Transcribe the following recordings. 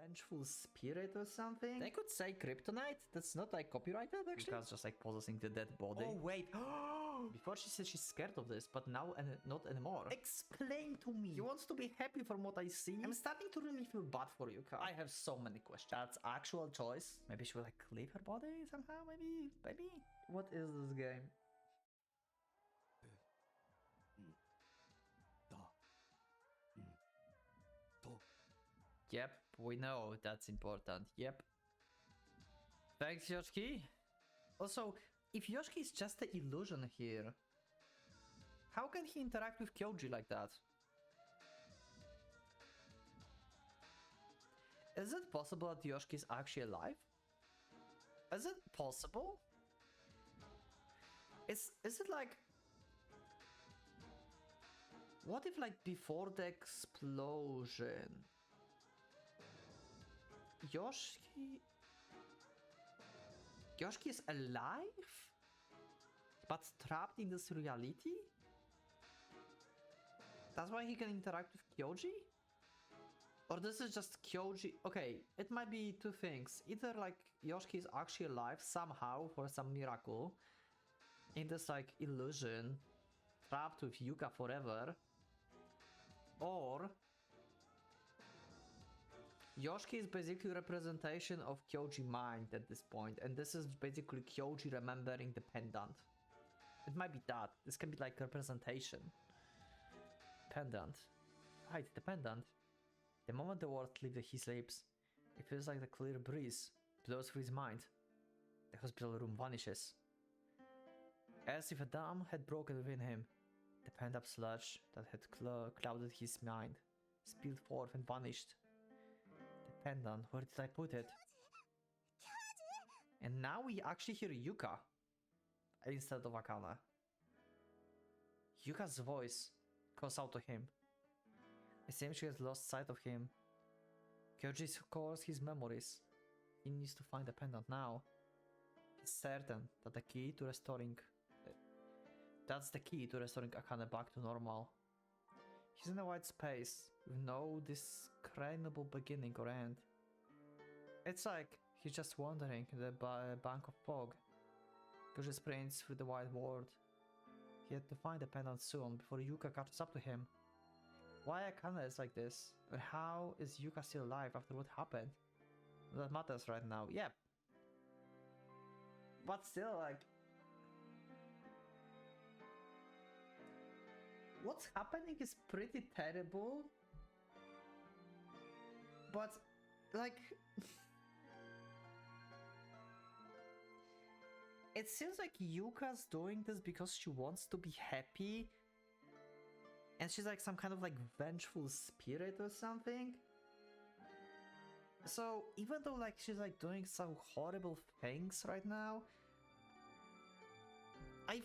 vengeful spirit or something? They could say kryptonite. That's not like copyrighted actually. Yuka's just like possessing the dead body. Oh wait. Before she said she's scared of this, but now not anymore. Explain to me. He wants to be happy from what I see. I'm starting to really feel bad for Yuka. I have so many questions. That's actual choice. Maybe she will like leave her body somehow. Maybe. What is this game? Yep, we know that's important. Yep. Thanks, Yoshiki. Also, if Yoshiki is just an illusion here, how can he interact with Kyoji like that? Is it possible that Yoshiki is actually alive? Is it possible? Is it like... What if like before the explosion... Yoshiki is alive? But trapped in this reality? That's why he can interact with Kyoji? Or this is just Kyoji? Okay, it might be two things. Either like Yoshiki is actually alive somehow for some miracle in this like illusion, trapped with Yuka forever, or Yoshiki is basically a representation of Kyoji's mind at this point, and this is basically Kyoji remembering the pendant. It might be that. This can be like representation. Pendant. Right, the pendant. The moment the words leave his lips, it feels like the clear breeze blows through his mind. The hospital room vanishes. As if a dam had broken within him, the pent-up sludge that had clouded his mind spilled forth and vanished. The pendant, where did I put it? And now we actually hear Yuka instead of Akane. Yuka's voice calls out to him. It seems she has lost sight of him. Kyoji recalls his memories. He needs to find the pendant now. He's certain that the key to restoring... that's the key to restoring Akane back to normal. He's in a wide space, with no discernible beginning or end. It's like he's just wandering in the bank of fog. Kyoji sprints through the wide world. He had to find the pendant soon, before Yuka catches up to him. Why Akane is like this? And how is Yuka still alive after what happened? That matters right now, yep. But still, like... what's happening is pretty terrible. But, like... it seems like Yuka's doing this because she wants to be happy. And she's like some kind of like vengeful spirit or something. So even though like she's like doing some horrible things right now, I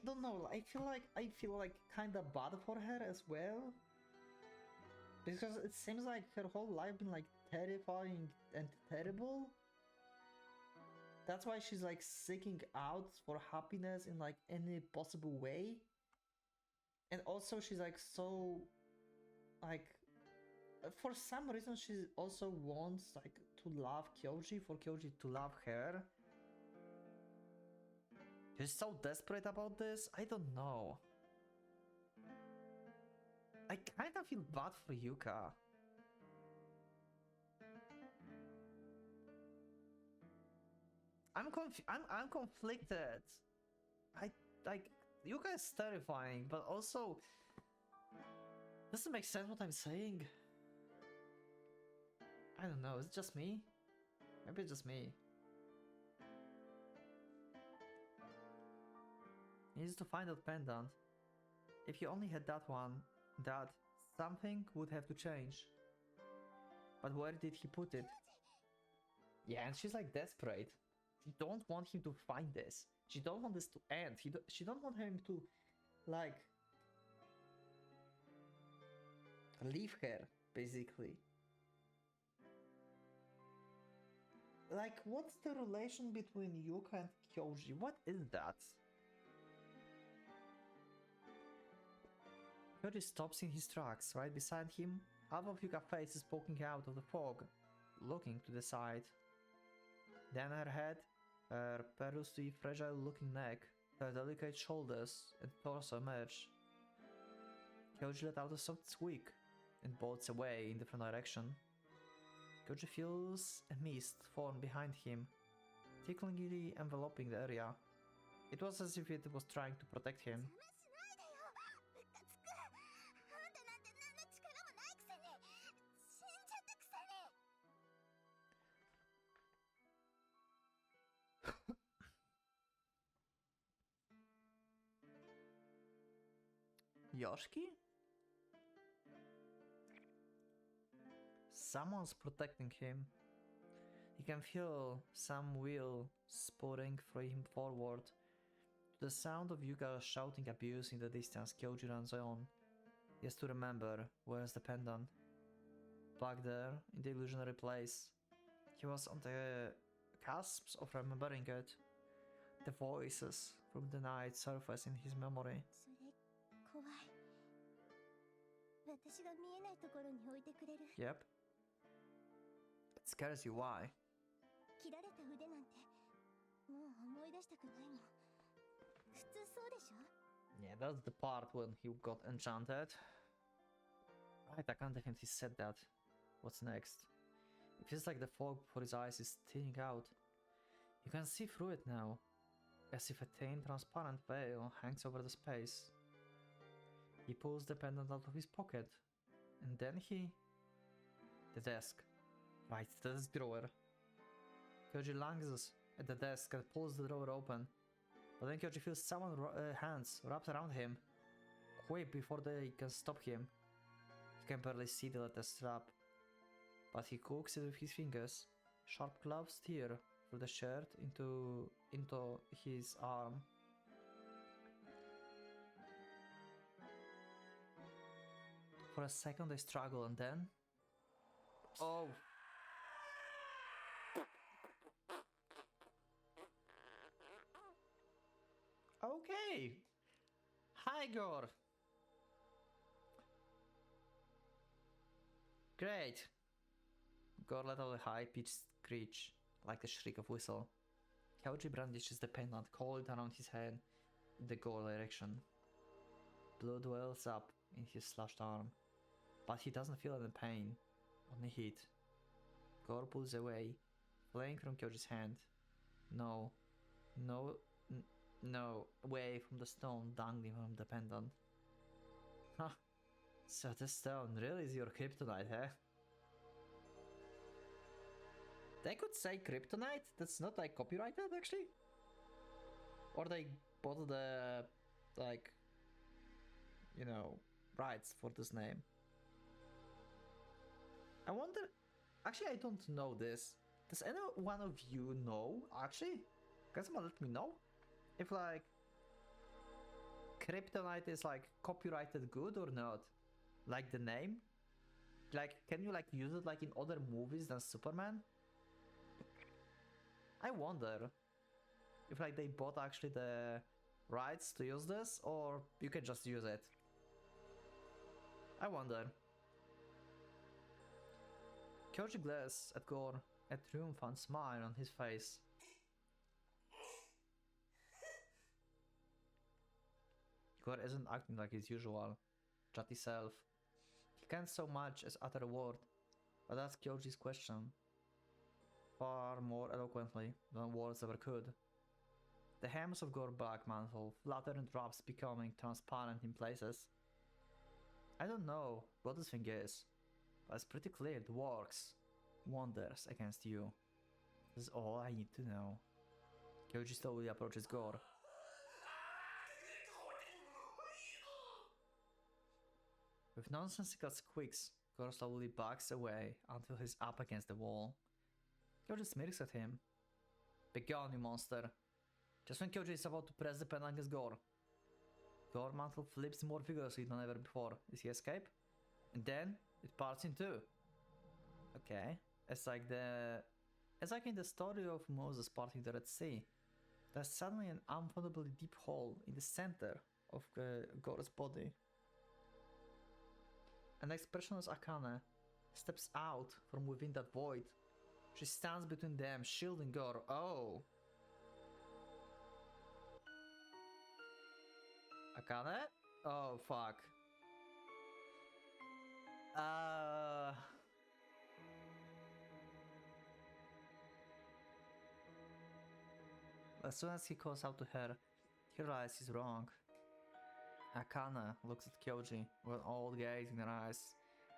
don't know, I feel like kinda bad for her as well. Because it seems like her whole life been like terrifying and terrible. That's why she's like seeking out for happiness in like any possible way. And also she's like so, like, for some reason she also wants like to love Kyoji, for Kyoji to love her. She's so desperate about this, I don't know. I kinda feel bad for Yuka. I'm conflicted. I like... Yuka is terrifying, but also... doesn't make sense what I'm saying. I don't know, is it just me? Maybe it's just me. He needs to find that pendant. If he only had that one, that something would have to change. But where did he put it? Yeah, and she's like desperate. She don't want him to find this. She don't want this to end. She don't want him to, like, leave her, basically. Like, what's the relation between Yuka and Kyoji? What is that? Kyoji stops in his tracks. Right beside him, half of Yuka's face is poking out of the fog. looking to the side. Then her head, her perilously fragile-looking neck, her delicate shoulders and torso emerge. Kyoji let out a soft squeak and bolts away in different direction. Kyoji feels a mist form behind him, ticklingly enveloping the area. It was as if it was trying to protect him. Yoshiki? Someone's protecting him. He can feel some will spouting through him forward. To the sound of Yuga shouting abuse in the distance, Kyoji runs on. He has to remember where's the pendant. Back there, in the illusionary place. He was on the cusp of remembering it. The voices from the night surface in his memory. Yep. It scares you, why? Yeah, that's the part when he got enchanted. Right, I can't definitely said that. What's next? It feels like the fog before his eyes is thinning out. You can see through it now, as if a thin transparent veil hangs over the space. He pulls the pendant out of his pocket, and then the desk. Right, the desk drawer. Kyoji lunges at the desk and pulls the drawer open, but then Kyoji feels someone's hands wrapped around him, quick before they can stop him. He can barely see the leather strap, but he cooks it with his fingers. Sharp gloves steer through the shirt into his arm. For a second they struggle and then... Oh! Okay! Hi, Gore! Great! Gore let out a high-pitched screech, like the shriek of whistle. Kyoji brandishes the pendant, coiled around his head in the Gore direction. Blood wells up in his slashed arm, but he doesn't feel any pain, only heat. Gore pulls away, flying from Kyoji's hand. No, away from the stone dangling from the pendant. Huh, so this stone really is your kryptonite, eh? They could say kryptonite? That's not like copyrighted actually? Or they bought the, like, you know, rights for this name. I wonder, actually I don't know this. Does any one of you know, actually? Can someone let me know? If like, kryptonite is like copyrighted good or not? Like the name? Like, can you like use it like in other movies than Superman? I wonder if like they bought actually the rights to use this, or you can just use it. I wonder. Kyoji glares at Gore, a triumphant smile on his face. Gore isn't acting like his usual chatty self. He can't so much as utter a word, but asks Kyoji's question far more eloquently than words ever could. The hems of Gore's black mantle flutter and drops, becoming transparent in places. I don't know what this thing is, but it's pretty clear it works wonders against you. This is all I need to know. Kyoji slowly approaches Gore. With nonsensical squeaks, Gore slowly backs away until he's up against the wall. Kyoji smirks at him. Begone, you monster! Just when Kyoji is about to press the pendant against Gore, Gore's mantle flips more vigorously than ever before. Does he escape? And then it parts in two. Okay, it's like in the story of Moses parting the Red Sea. There's suddenly an unfathomably deep hole in the center of Gore's body. An expressionless Akane steps out from within that void, She stands between them, shielding Gore. Oh. Akane? Oh, fuck. As soon as he calls out to her, he realizes he's wrong. Akane looks at Kyoji with an old gaze in her eyes.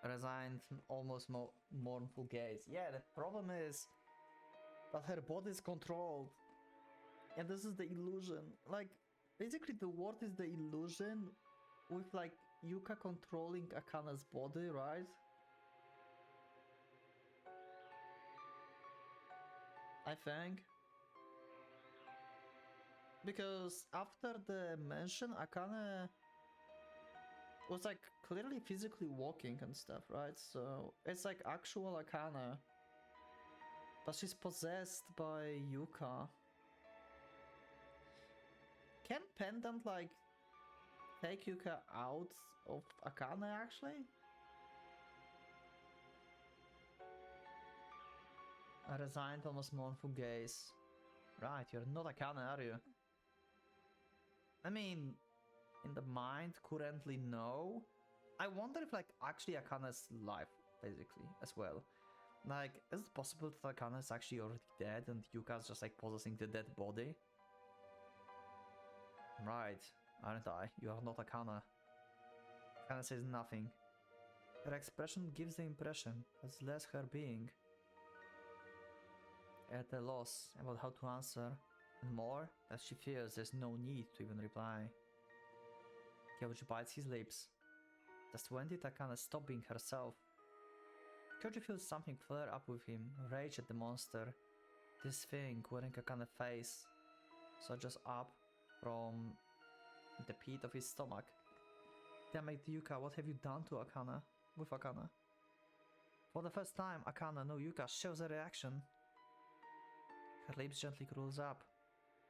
A resigned, almost mournful gaze. Yeah, the problem is that her body is controlled. And this is the illusion. Like, basically the word is the illusion with like Yuka controlling Akane's body, right? I think. Because after the mention, Akane was like clearly physically walking and stuff, right? So it's like actual Akane. But she's possessed by Yuka. Can Pendant like take Yuka out of Akane actually? A resigned, almost mournful gaze. Right, you're not Akane, are you? I mean, in the mind, currently no. I wonder if like actually Akane's live, basically, as well. Like, is it possible that Akane is actually already dead and Yuka's just like possessing the dead body? Right, aren't I? You are not Akane. Akane says nothing. Her expression gives the impression that it's less her being. At a loss about how to answer, and more, that she feels there's no need to even reply. Kyoji bites his lips. Just when did Akane stop being herself? Kyoji feels something flare up with him, rage at the monster. This thing wearing Akane's face surges up from the pit of his stomach. Damn it, Yuka, what have you done to Akane? With Akane? For the first time, Akane, no Yuka, shows a reaction. Her lips gently curls up.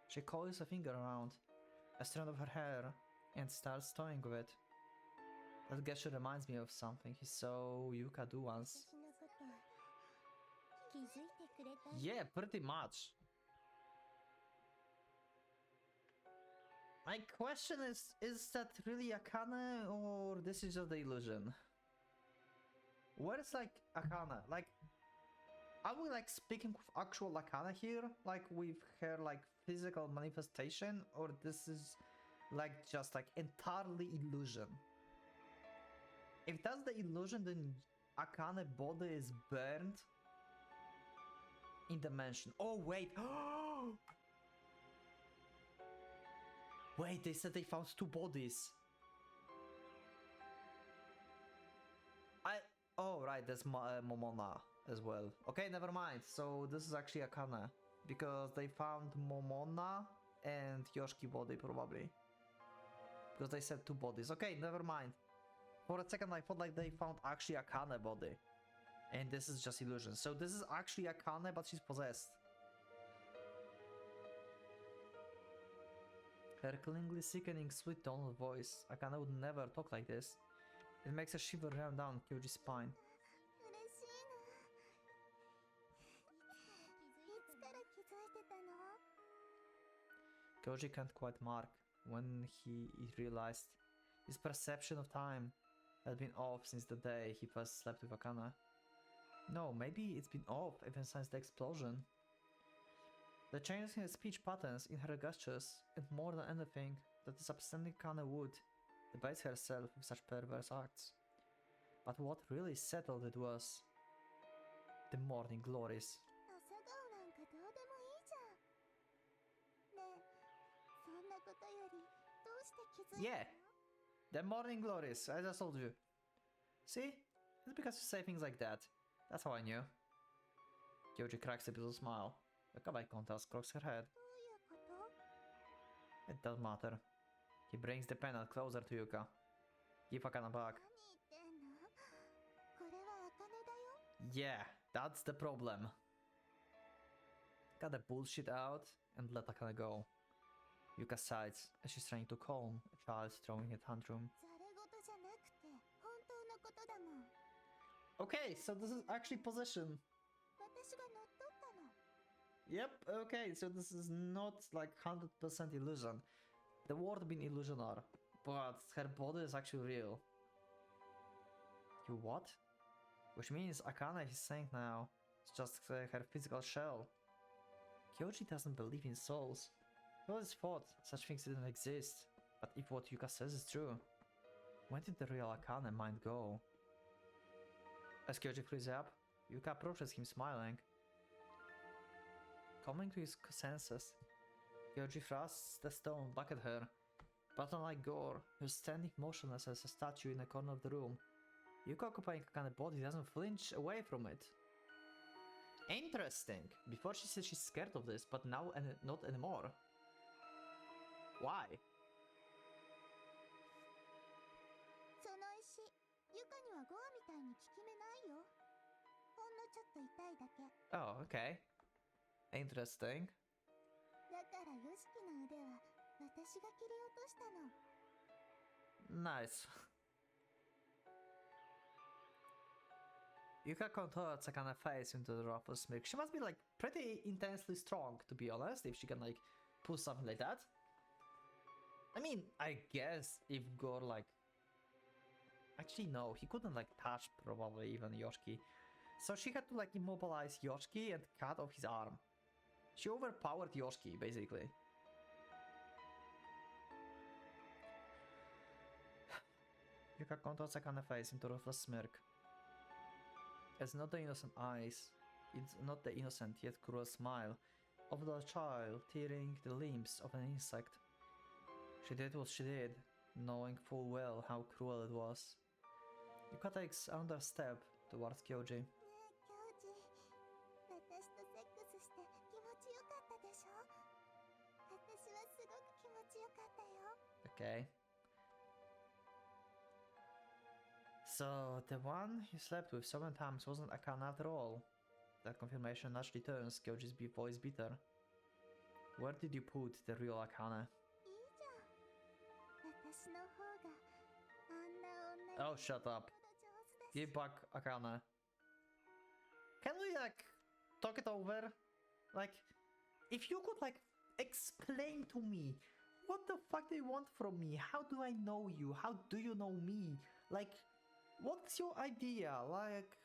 She coils a finger around a strand of her hair and starts toying with it. That gesture reminds me of something he saw Yuka do once. Yeah, pretty much. My question is that really Akane or this is just the illusion? Where is like Akane? Like, are we like speaking with actual Akane here? Like with her like physical manifestation? Or this is like just like entirely illusion? If that's the illusion, then Akane body is burned in the mansion. Oh wait! Wait, they said they found two bodies. Oh right, there's Momona as well. Okay, never mind. So this is actually Akane because they found Momona and Yoshiki body probably. Because they said two bodies. Okay, never mind. For a second I thought like they found actually Akane body. And this is just illusion. So this is actually Akane but she's possessed. Her clingingly sickening sweet tone of voice. Akane would never talk like this. It makes a shiver run down Kyoji's spine. Kyoji can't quite mark when he realized his perception of time had been off since the day he first slept with Akane. No, maybe it's been off even since the explosion. The changes in her speech patterns, in her gestures, and more than anything, that this upstanding Akane would debase herself with such perverse acts. But what really settled it was the morning glories. Yeah, the morning glories, I just told you. See? It's because you say things like that. That's how I knew. Kyoji cracks a little smile. The kawaii countess cracks her head. It doesn't matter. He brings the pendant closer to Yuka. Give Akane back. Yeah, that's the problem. Cut the bullshit out and let Akane go. Yuka sighs as she's trying to calm a child throwing a tantrum. Okay, so this is actually possession. Yep, okay, so this is not like 100% illusion. The word being illusionar, but her body is actually real. You what? Which means Akane is saying now, it's just her physical shell. Kyoji doesn't believe in souls. He always thought such things didn't exist, but if what Yuka says is true, when did the real Akane mind go? As Kyoji freezes up, Yuka approaches him smiling. Coming to his senses, Kyoji thrusts the stone back at her, but unlike Gore, who's standing motionless as a statue in a corner of the room, Yuka occupying Akane's body doesn't flinch away from it. Interesting! Before she said she's scared of this, but now not anymore. Why? Oh, okay. Interesting. Nice. Yuka contorts Akane's face into the ruffled smirk. She must be like pretty intensely strong, to be honest, if she can like pull something like that. I mean, I guess if Gore like... Actually no, he couldn't like touch probably even Yoshiki. So she had to like immobilize Yoshiki and cut off his arm. She overpowered Yoshiki, basically. Yuka contorts Akane's face into a ruffled smirk. It's not the innocent eyes, it's not the innocent yet cruel smile of the child tearing the limbs of an insect. She did what she did, knowing full well how cruel it was. Yuka takes another step towards Kyoji. Okay. So, the one you slept with so many times wasn't Akane after all. That confirmation naturally turns Kyoji's voice bitter. Where did you put the real Akane? Oh, shut up. Give back Akane. Can we, like, talk it over? Like, if you could, like, explain to me what the fuck do you want from me? How do I know you? How do you know me? Like, what's your idea? Like,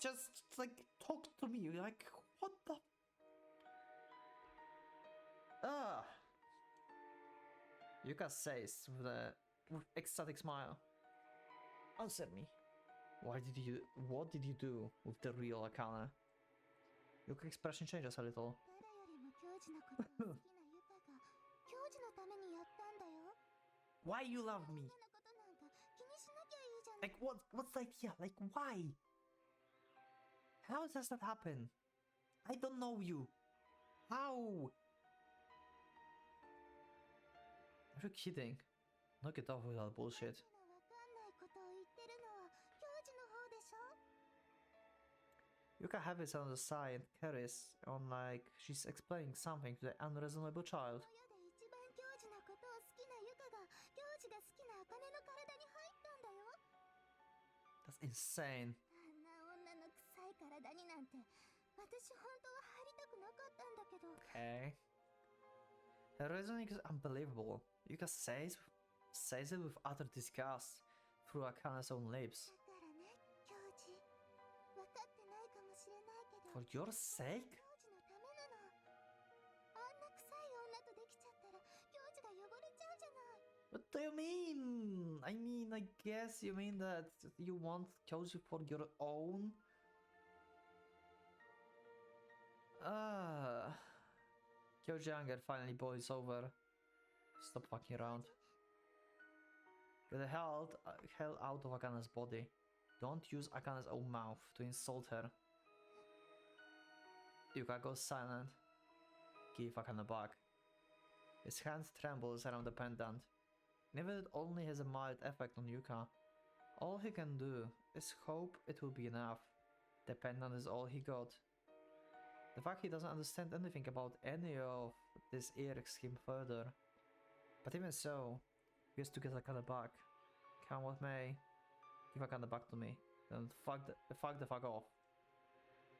just like talk to me. Like, what the? Yuka says with a ecstatic smile. Answer me. What did you do with the real Akane? Yuka's expression changes a little. Why you love me? Like what's the idea? Like why? How does that happen? I don't know you. How? Are you kidding? Knock it off with that bullshit. Yuka has it on the side and carries on like she's explaining something to the unreasonable child. That's insane. Okay. Her reasoning is unbelievable. Yuka says it with utter disgust through Akane's own lips. For your sake? What do you mean? I mean, I guess you mean that you want Kyoji for your own? Kyoji anger finally boils over. Stop fucking around. Get the hell out of Akane's body. Don't use Akane's own mouth to insult her. Yuka goes silent. Give Akane back. His hand trembles around the pendant. And even it only has a mild effect on Yuka, all he can do is hope it will be enough. The pendant is all he got. The fact he doesn't understand anything about any of this irks him further. But even so, he has to get Akane back. Come what may, give Akane back to me. Then fuck the fuck off.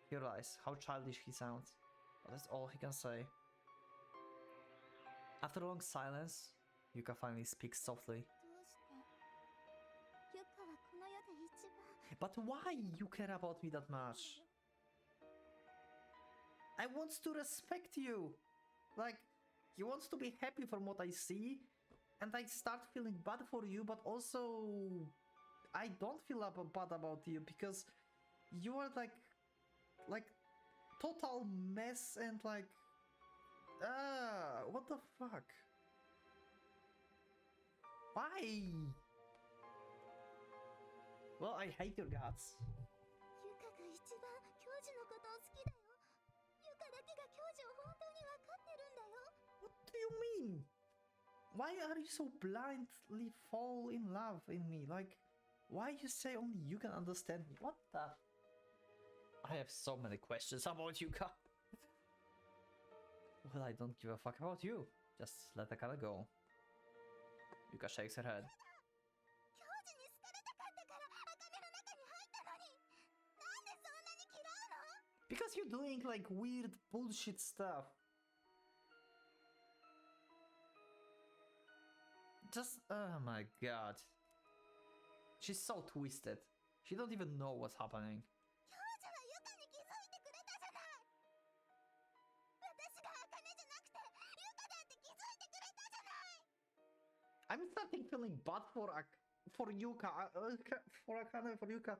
He realizes how childish he sounds. That's all he can say. After a long silence, Yuka finally speaks softly. But why you care about me that much? I want to respect you. Like, you want to be happy from what I see, and I start feeling bad for you, but also I don't feel bad about you because you are like total mess and like what the fuck? Why? Well, I hate your guts. What do you mean? Why are you so blindly fall in love in me? Like, why you say only you can understand me? What the? I have so many questions about Yuka. Well, I don't give a fuck about you. Just let the color go. Yuka shakes her head. Because you're doing like weird bullshit stuff. Just, oh my god. She's so twisted. She don't even know what's happening. I'm starting feeling bad for Yuka, for Akane, for Yuka.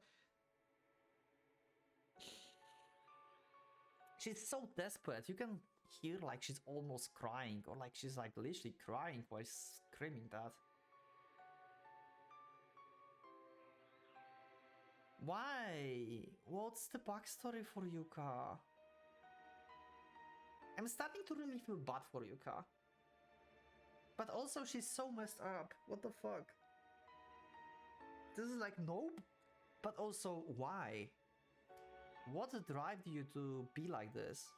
She's so desperate. You can hear like she's almost crying, or like she's like literally crying while screaming that. Why? What's the backstory for Yuka? I'm starting to really feel bad for Yuka. But also she's so messed up. What the fuck? This is like nope. But also why? What drive you to be like this?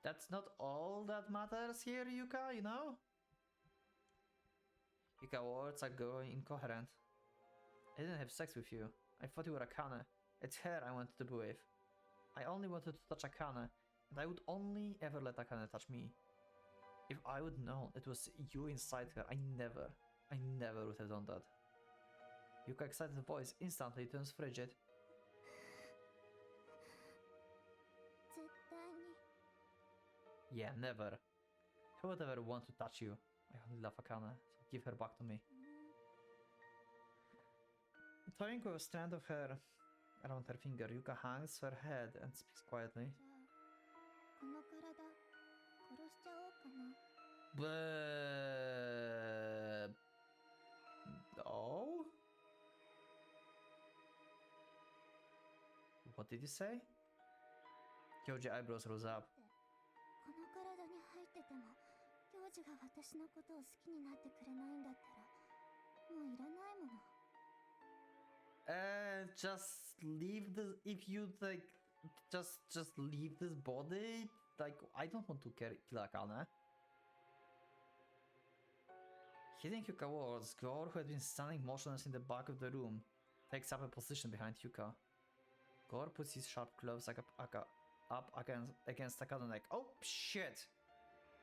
That's not all that matters here, Yuka, you know? Yuka, words are going incoherent. I didn't have sex with you. I thought you were Akane. It's her I wanted to be with. I only wanted to touch Akane, and I would only ever let Akane touch me. If I would know it was you inside her, I never would have done that. Yuka's excited voice instantly turns frigid. Yeah, never. Who would ever want to touch you? I only love Akane, so give her back to me. Toying with a strand of hair around her finger, Yuka hangs her head and speaks quietly. But... Oh? What did you say? Kyoji eyebrows rose up. Just leave this. If you like, just leave this body. Like, I don't want to kill Akane. Hitting Yuka words, Gore, who had been standing motionless in the back of the room, takes up a position behind Yuka. Gore puts his sharp gloves up against Akane's neck. Oh shit!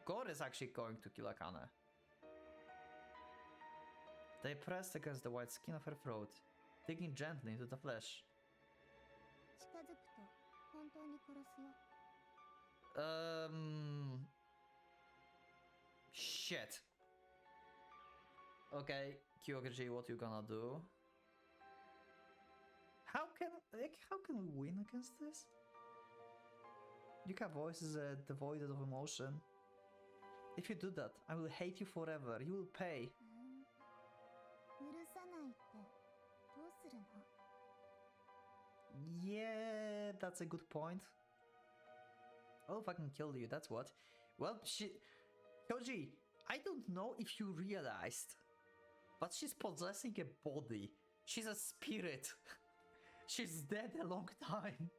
Gore is actually going to kill Akane. They pressed against the white skin of her throat, digging gently into the flesh. Shit. Okay, Kyoji, what you gonna do? How can we win against this? Yuka's voice is devoid of emotion. If you do that, I will hate you forever. You will pay. Yeah, that's a good point. I'll fucking kill you, that's what. Well, Kyoji, I don't know if you realized, but she's possessing a body. She's a spirit. She's dead a long time.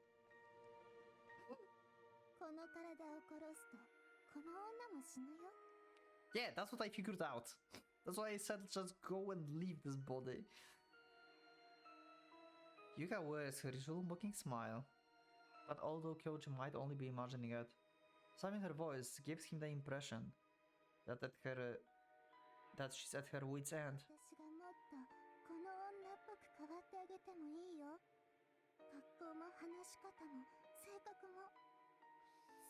Yeah, that's what I figured out. That's why I said just go and leave this body. Yuka wears her usual mocking smile, but although Kyoji might only be imagining it, something in her voice gives him the impression that she's at her wit's end. 私がもっとこの女っぽく変わってあげてもいいよ。格好も話し方も性格も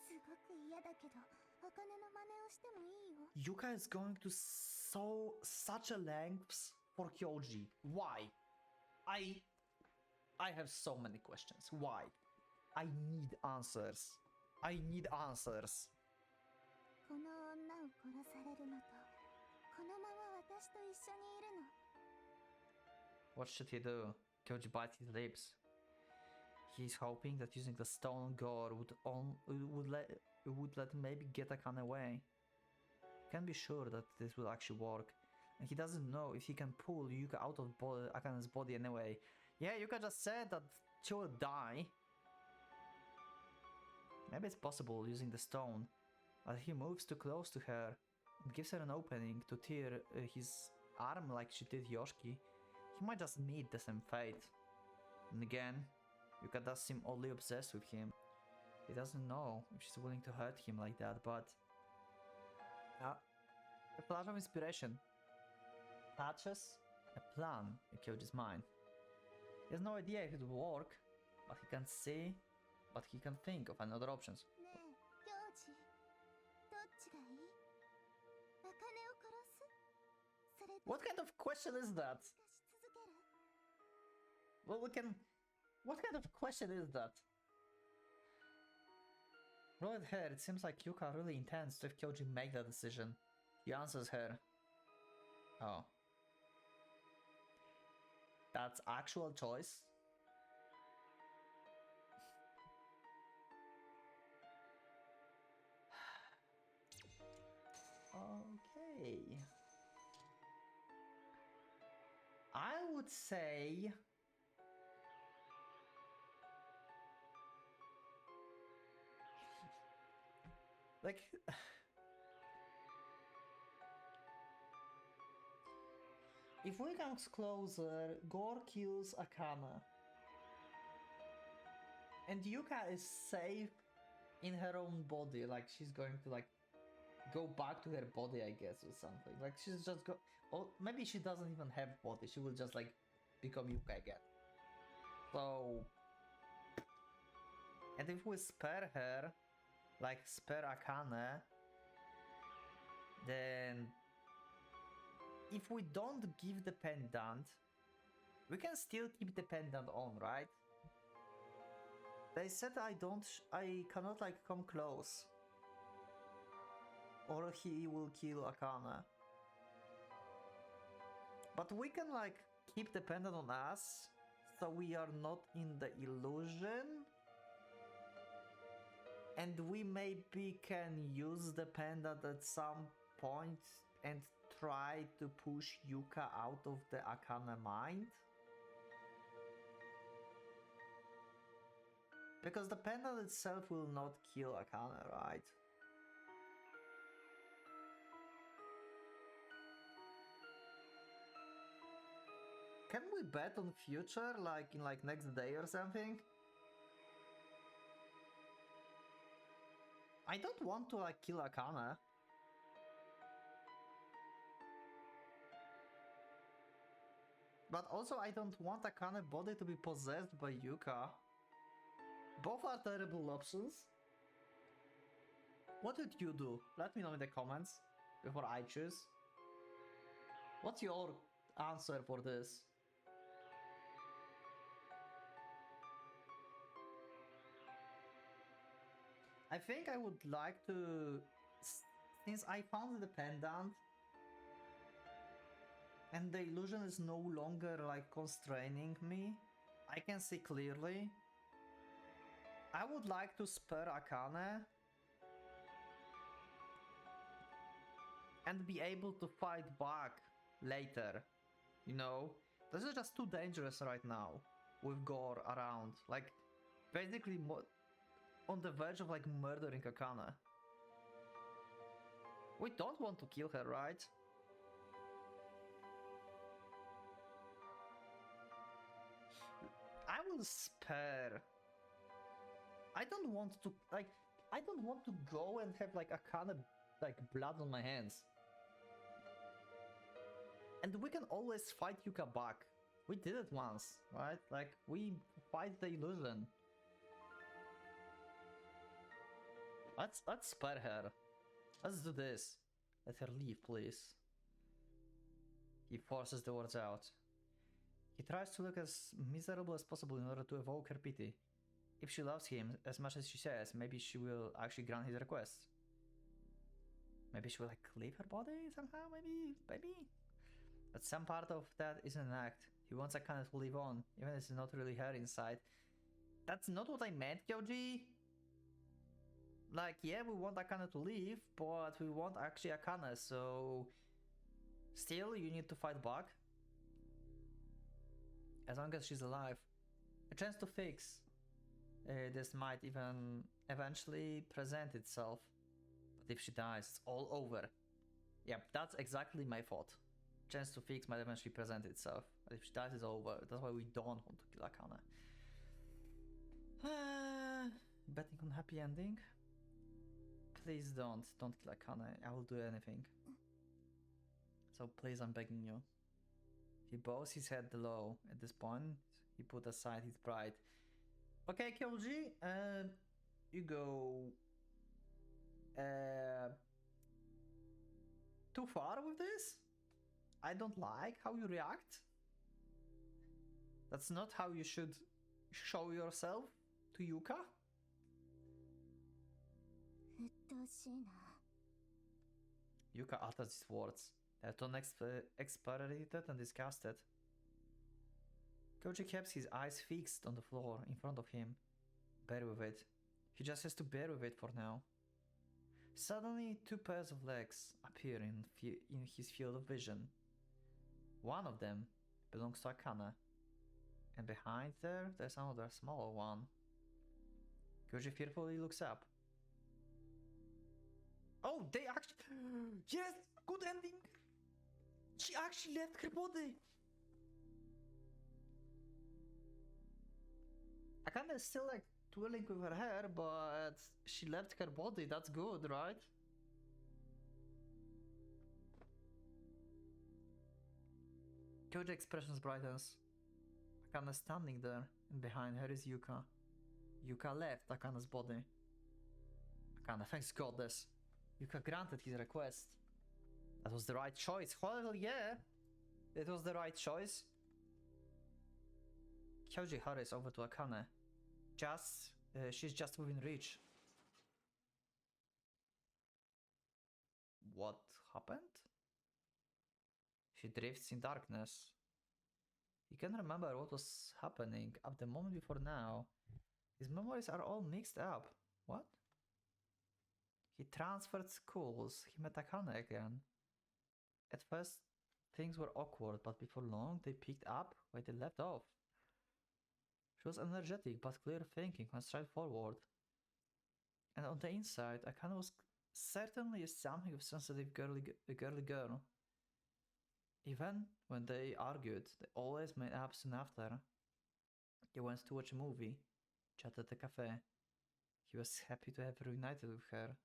すごく嫌だけど茜の真似をしてもいいよ。 Yuka is going to such a lengths for Kyoji. Why? I have so many questions. Why? I need answers. I need answers. この女を殺されるのとこのまま私と一緒にいるの。 What should he do? Kyoji bites his lips. He's hoping that using the stone gore would let him maybe get Akane away. He can't be sure that this will actually work, and he doesn't know if he can pull Yuka out of Akane's body anyway. Yeah, Yuka just said that she will die. Maybe it's possible using the stone, but he moves too close to her and gives her an opening to tear his arm like she did Yoshiki. He might just meet the same fate. And again, Yuka does seem oddly obsessed with him. He doesn't know if she's willing to hurt him like that, but... a flash of inspiration touches a plan in Kyoji's mind. He has no idea if it will work, but he can see, but he can think of another options. ねえ、教授、どっちがいい？茜を殺す？それと What kind of question is that? し続ける？ Well, we can... What kind of question is that? Right here, it seems like Yuka really intends to have Kyoji make that decision. He answers her. Oh. That's actual choice? Okay. I would say... like... if we come closer, Gore kills Akane. And Yuka is safe in her own body, like she's going to like go back to her body, I guess, or something. Like she's just go, or maybe she doesn't even have body, she will just like become Yuka again. So, and if we spare her, like spare Akane, then if we don't give the pendant, we can still keep the pendant on, right? They said I cannot like come close, or he will kill Akane. But we can like keep the pendant on us, so we are not in the illusion. And we maybe can use the pendant at some point and try to push Yuka out of the Akane mind. Because the pendant itself will not kill Akane, right? Can we bet on future, like in like next day or something? I don't want to like kill Akane. But also I don't want Akane's body to be possessed by Yuka. Both are terrible options. What would you do? Let me know in the comments before I choose. What's your answer for this? I think I would like to, since I found the pendant and the illusion is no longer like constraining me, I can see clearly. I would like to spare Akane and be able to fight back later, you know? This is just too dangerous right now with Gore around, like basically on the verge of like murdering Akane. We don't want to kill her, right? I will spare. I don't want to I don't want to go and have like Akane like blood on my hands. And we can always fight Yuka back. We did it once, right? Like we fight the illusion. Let's spare her. Let's do this. Let her leave, please. He forces the words out. He tries to look as miserable as possible in order to evoke her pity. If she loves him as much as she says, maybe she will actually grant his request. Maybe she will like leave her body somehow, maybe. But some part of that is an act. He wants Akane to live on, even if it's not really her inside. That's not what I meant, Kyoji! Like, yeah, we want Akane to leave, but we want actually Akane, so... Still, you need to fight back. As long as she's alive. A chance to fix. This might even eventually present itself. But if she dies, it's all over. Yeah, that's exactly my thought. Chance to fix might eventually present itself. But if she dies, it's over. That's why we don't want to kill Akane. Betting on happy ending? Please don't kill Akane. I will do anything. So please, I'm begging you. He bows his head low. At this point, he put aside his pride. Okay, Kyoji, you go too far with this? I don't like how you react. That's not how you should show yourself to Yuka. Yuka utters these words. They are tone exasperated and disgusted. Koji keeps his eyes fixed on the floor in front of him. Bear with it. He just has to bear with it for now. Suddenly, two pairs of legs appear in his field of vision. One of them belongs to Akane. And behind there's another smaller one. Koji fearfully looks up. Oh, they actually... Yes! Good ending! She actually left her body! Akane is still like twirling with her hair, but she left her body. That's good, right? Koji's expression brightens. Akane is standing there, and behind her is Yuka. Yuka left Akane's body. Akane, thanks goddess. Yuka granted his request. That was the right choice. Hell yeah! It was the right choice. Kyoji hurries over to Akane. She's just within reach. What happened? She drifts in darkness. He can't remember what was happening at the moment before now. His memories are all mixed up. What? He transferred schools. He met Akane again. At first, things were awkward, but before long, they picked up where they left off. She was energetic but clear thinking and straightforward. And on the inside, Akane was certainly something of a sensitive girly girl. Even when they argued, they always made up soon after. They went to watch a movie, chatted at a cafe. He was happy to have reunited with her.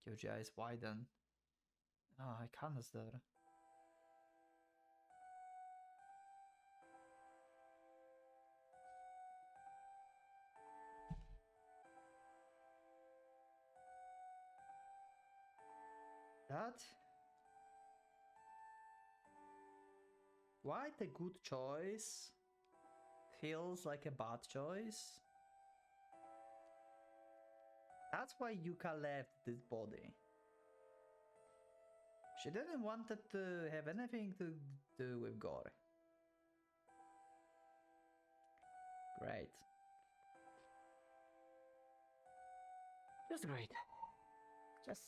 Kyoji's eyes widened. Ah, Akane's there. That? Why the good choice feels like a bad choice? That's why Yuka left this body. She didn't want it to have anything to do with Gore. Great. Just great. Just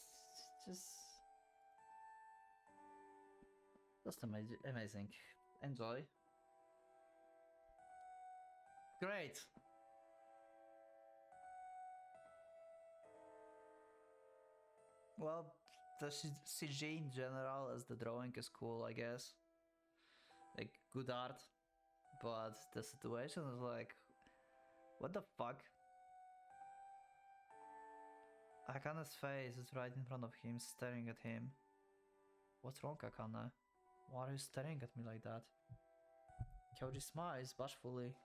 amazing. Enjoy. Great. Well, the CG in general as the drawing is cool, I guess. Like, good art. but the situation is like, what the fuck? Akane's face is right in front of him, staring at him. What's wrong, Akane? Why are you staring at me like that? Kyoji smiles bashfully.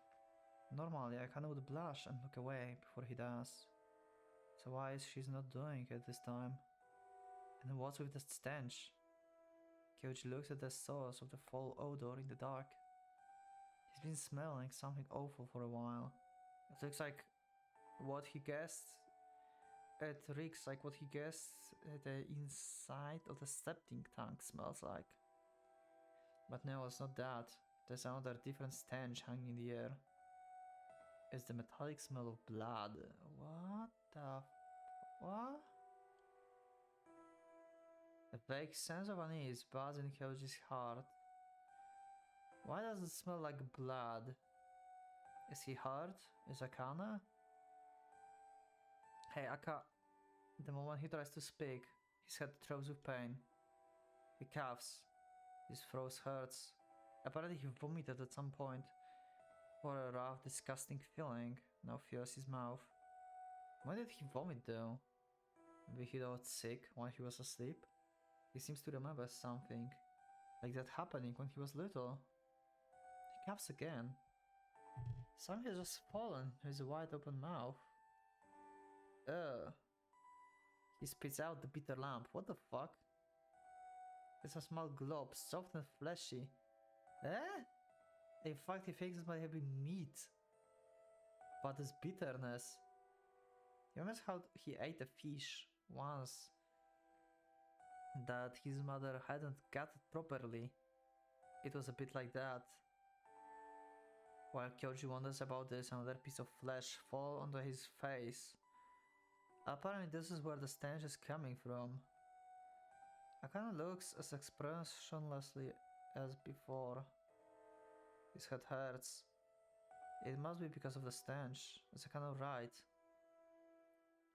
Normally, Akane would blush and look away before he does. So why is she not doing it this time? And what's with the stench? Kyoji looks at the source of the foul odor in the dark. He's been smelling something awful for a while. It looks like what he guessed. It reeks like what he guessed the inside of the septic tank smells like. But no, it's not that. There's another different stench hanging in the air. It's the metallic smell of blood. What the... what? A vague sense of unease buzzes in Kyoji's heart. Why does it smell like blood? Is he hurt? Is Akane? Hey, Aka. The moment he tries to speak, his head throbbs with pain. He coughs. His throat hurts. Apparently he vomited at some point. What a rough, disgusting feeling now fills his mouth. When did he vomit though? Maybe he got sick while he was asleep? He seems to remember something like that happening when he was little. He coughs again. Something has just fallen to his wide open mouth. Ugh. He spits out the bitter lamp. What the fuck? It's a small glob, soft and fleshy. Eh? In fact, he thinks it might have been meat. But it's bitterness. He remembers how he ate a fish once that his mother hadn't cut it properly. It was a bit like that. While Kyoji wonders about this, another piece of flesh falls onto his face. Apparently this is where the stench is coming from. Akane looks as expressionlessly as before. His head hurts. It must be because of the stench. Is Akane right?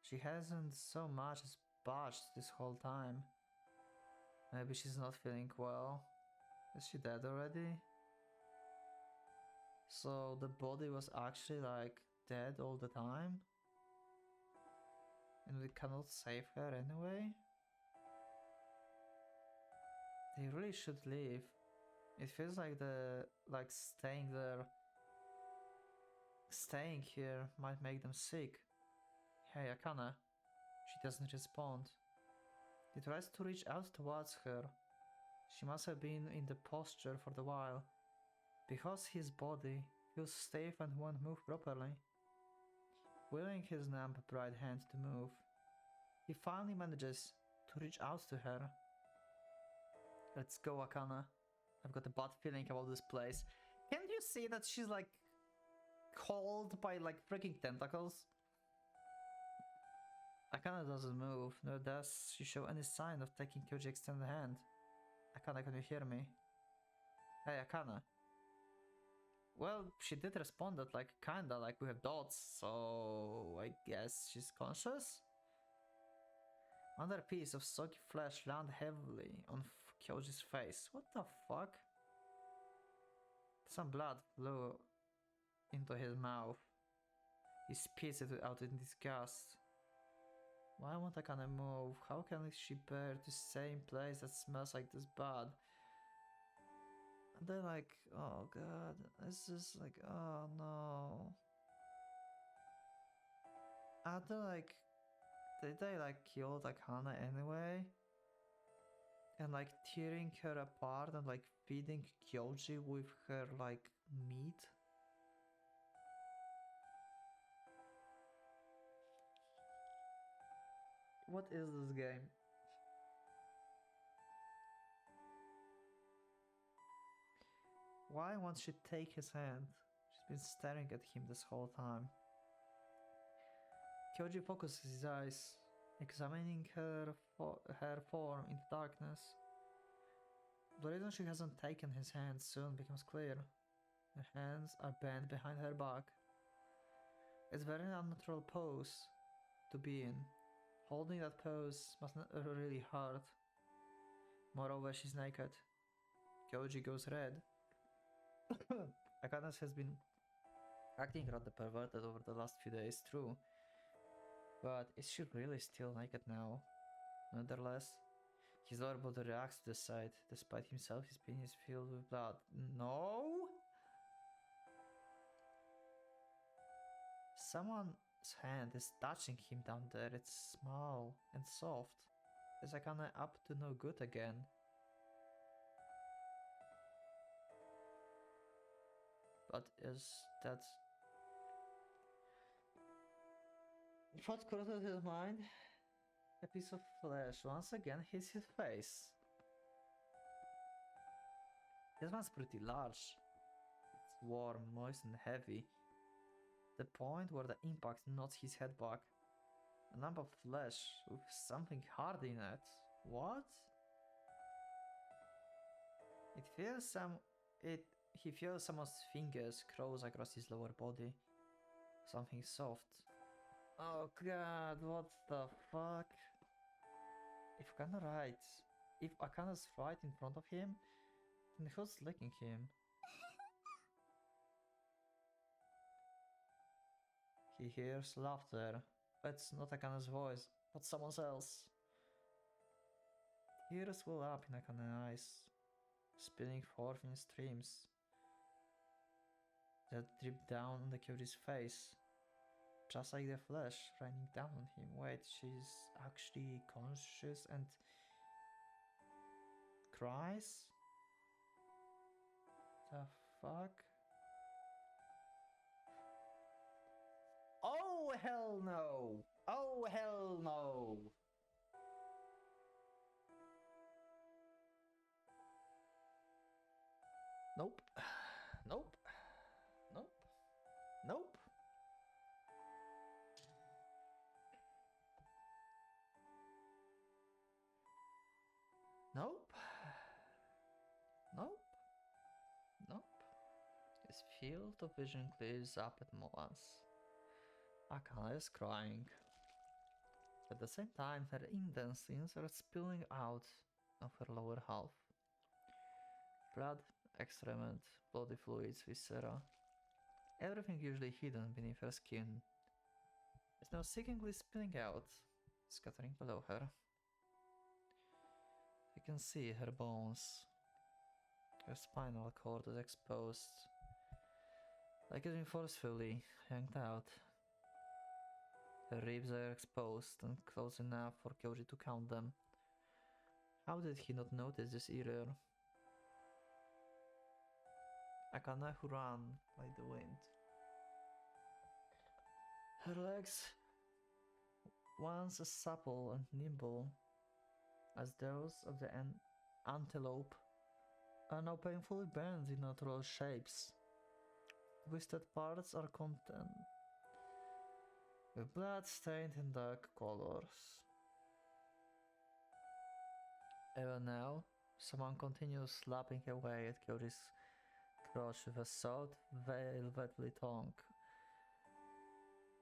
She hasn't so much as budged this whole time. Maybe she's not feeling well. Is she dead already? So the body was actually like dead all the time? And we cannot save her anyway? They really should leave. It feels like staying here might make them sick. Hey, Akane. She doesn't respond. He tries to reach out towards her. She must have been in the posture for a while, because his body feels stiff and won't move properly. Willing his numb bright hand to move, he finally manages to reach out to her. Let's go, Akane. I've got a bad feeling about this place. Can't you see that she's like called by like freaking tentacles? Akane doesn't move, nor does she show any sign of taking Kyoji's extended hand. Akane, can you hear me? Hey, Akane. Well, she did respond that like kinda like we have dots, so I guess she's conscious? Another piece of soggy flesh landed heavily on Kyoji's face. What the fuck? Some blood flew into his mouth. He spits it out in disgust. Why won't Akane move? How can she bear the same place that smells like this bad? And they're like, oh god, this is like, oh no. Are they like, did they like kill Akane anyway? And like tearing her apart and like feeding Kyoji with her like meat? What is this game? Why won't she take his hand? She's been staring at him this whole time. Kyoji focuses his eyes, examining her form in the darkness. The reason she hasn't taken his hand soon becomes clear. Her hands are bent behind her back. It's a very unnatural pose to be in. Holding that pose must not really hurt. Moreover, she's naked. Kyoji goes red. Akane has been acting rather perverted over the last few days, true. But is she really still naked now? Nonetheless, his lower body reacts to the sight. Despite himself, his penis is filled with blood. No? Someone's hand is touching him down there. It's small and soft. Is Akane up to no good again? But is that what crossed his mind? A piece of flesh once again hits his face. This one's pretty large. It's warm, moist and heavy. The point where the impact knocks his head back. A lump of flesh with something hard in it. What? He feels someone's fingers cross across his lower body. Something soft. Oh god, what the fuck? If Akana's right in front of him, then who's licking him? He hears laughter. It's not Akana's voice, but someone else. Tears well up in Akane's eyes, spilling forth in streams that drip down on the Kyoji's face, just like the flesh raining down on him. Wait, she's actually conscious and cries? The fuck? Oh hell no! Oh hell no! Nope. Nope. Nope. Nope. Nope. Nope. Nope. His field of vision clears up at once. Akane is crying. At the same time, her intestines are spilling out of her lower half. Blood, excrement, bloody fluids, viscera. Everything usually hidden beneath her skin is now seemingly spilling out, scattering below her. You can see her bones. Her spinal cord is exposed, like it's been forcefully yanked out. Her ribs are exposed and close enough for Kyoji to count them. How did he not notice this earlier? Akane who ran like the wind. Her legs, once as supple and nimble as those of the antelope, are now painfully bent in natural shapes. Twisted parts are content with blood stained in dark colors. Even now, someone continues slapping away at Kyoji's crotch with a soft, velvety tongue.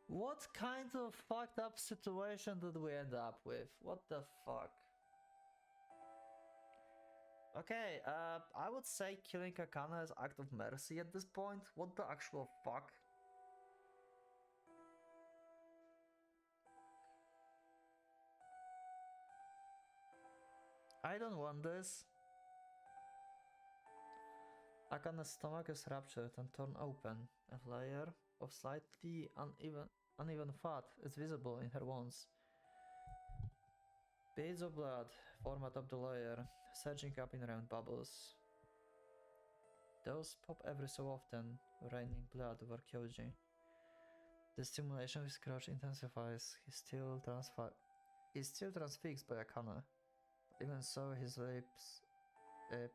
What kind of fucked up situation did we end up with? What the fuck? Okay, I would say killing Akane is act of mercy at this point. What the actual fuck? I don't want this. Akane's stomach is ruptured and torn open. A layer of slightly uneven fat is visible in her wounds. Beads of blood form atop the layer, surging up in round bubbles. Those pop every so often, raining blood over Kyoji. The stimulation of his crotch intensifies. He's still transfixed by Akane. Even so, his lips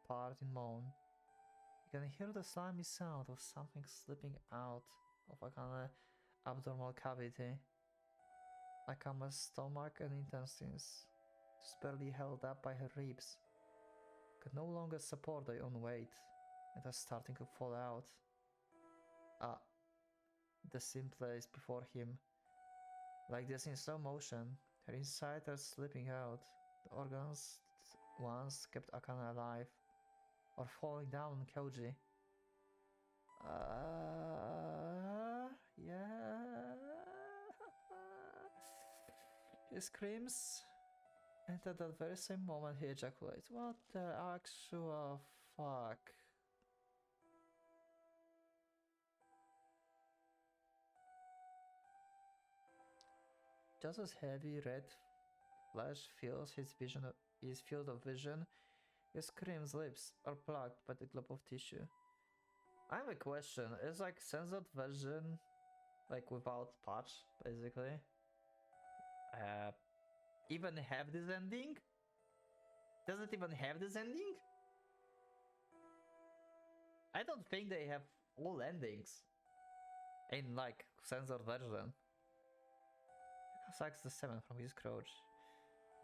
part in moan. You can hear the slimy sound of something slipping out of Akane's abdominal cavity. Akane's stomach and intestines, just barely held up by her ribs, could no longer support their own weight and are starting to fall out. The scene plays before him. Like this in slow motion, her insides are slipping out. The organs once kept Akane alive are falling down on Kyoji. Yeah. He screams, and at that very same moment he ejaculates. What the actual fuck? Just as heavy red flash fills his field of vision, he screams. Lips are plugged by the glob of tissue. I have a question. Is like censored version like without patch, basically? Even have this ending? Does it even have this ending? I don't think they have all endings in like censored version. Sucks the 7 from his crouch.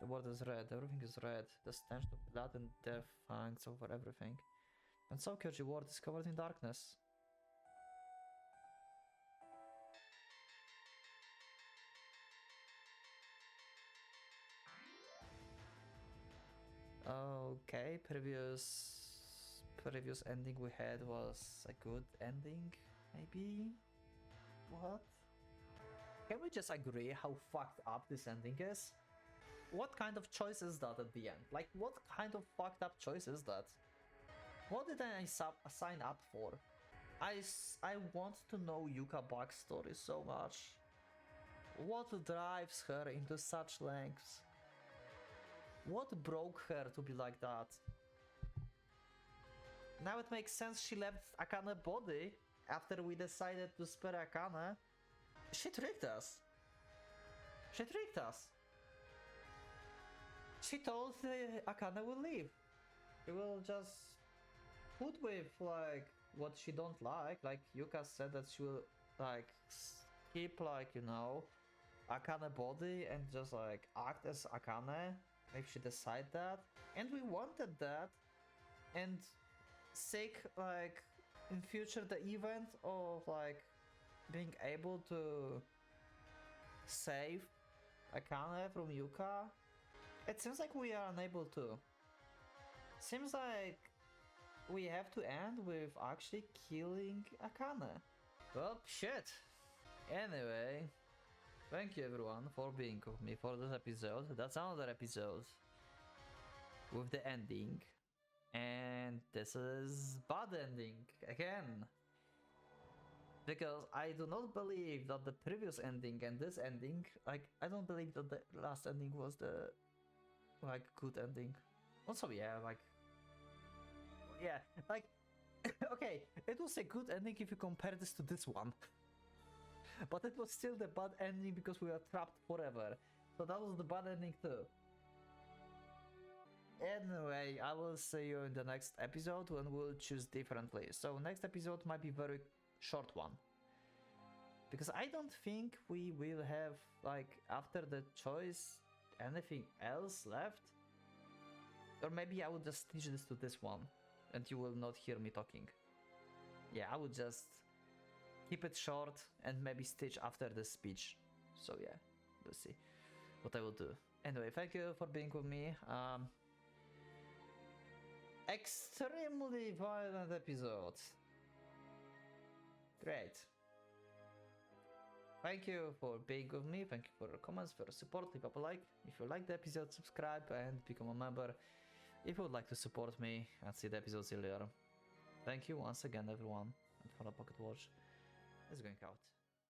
The world is red, everything is red. The stench of blood and death hangs over everything. And so Kyoji world is covered in darkness. Okay, previous ending we had was a good ending, maybe? What? Can we just agree how fucked up this ending is? What kind of choice is that at the end? Like, what kind of fucked up choice is that? What did I sign up for? I want to know Yuka backstory so much. What drives her into such lengths? What broke her to be like that? Now it makes sense she left Akane body after we decided to spare Akane. She tricked us. She tricked us. She told Akane will leave. She will just put with like what she don't like Yuka said that she will like keep like, you know, Akane body and just like act as Akane if she decide that, and we wanted that, and seek like in future the event of like being able to save Akane from Yuka. It seems like we are unable to. Seems like we have to end with actually killing Akane. Well, shit. Anyway, thank you everyone for being with me for this episode. That's another episode with the ending. And this is bad ending again. Because I do not believe that the previous ending and this ending, like, I don't believe that the last ending was the, like, good ending. Also, yeah, like, okay, it was a good ending if you compare this to this one. But it was still the bad ending because we were trapped forever. So that was the bad ending too. Anyway, I will see you in the next episode when we'll choose differently. So next episode might be very short one. Because I don't think we will have, like, after the choice, anything else left. Or maybe I will just stitch this to this one and you will not hear me talking. Yeah, I would just keep it short and maybe stitch after the speech. So yeah, we'll see what I will do. Anyway, thank you for being with me. Extremely violent episode. Great. Thank you for being with me. Thank you for your comments, for your support. Leave up a like. If you like the episode, subscribe and become a member if you would like to support me and see the episodes earlier. Thank you once again, everyone, and for the Pocket Watch is going out.